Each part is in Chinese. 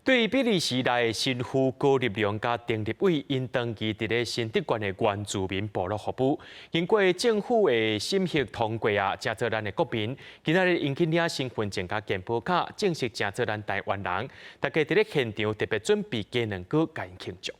对比利时来的新妇高入量甲丁立伟因长期伫咧新德县的原住民部落服务，经过政府的审核通过啊，加做咱的国民，今仔日因去领身份证甲健保卡，正式加做咱台湾人。大家伫咧现场特别准备鸡卵糕，甲因庆祝。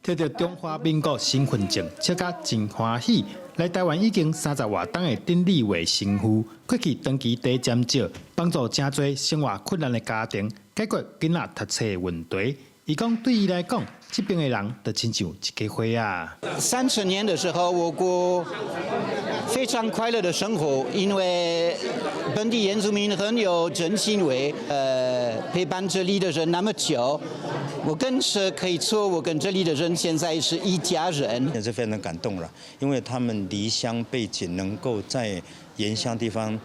摕到中华民国身份证，笑甲真欢喜。来台湾已经30外档的丁立伟新妇，过去长期低减少，帮助真侪生活困难的家庭解决囡仔读册的问题。伊讲对伊来讲，这边的人就亲像一家伙啊。30年的时候，我过非常快乐的生活，因为本地原住民很有真心味，陪伴这里的人那么久，我更是可以说，我跟这里的人现在是一家人。也是非常感动了，因为他们离乡背井，能够在原乡地方，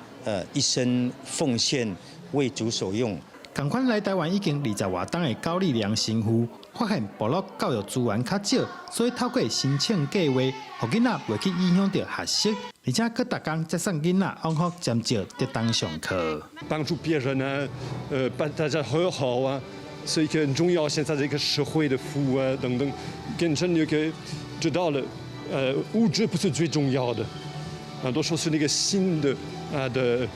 一生奉献为主所用。同款来台湾已经20外档的高丽良新妇，发现部落教育资源较少，所以透过申请计划，让囡仔袂去影响到学习，而且佮逐工接送囡仔往复尖叫得当上课。帮助别人啊，帮大家和好啊，是一个很重要。现在这个社会的服务啊等等，变成一个知道了，物质不是最重要的，很多时候是那个心的的。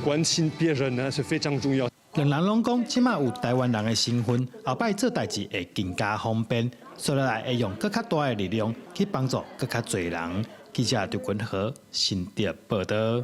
关心别人呢是非常重要。两人拢讲，即马有台湾人的身份，后摆做代志会更加方便，所以来会用更较大的力量去帮助更较侪人。记者刘君和新店报道。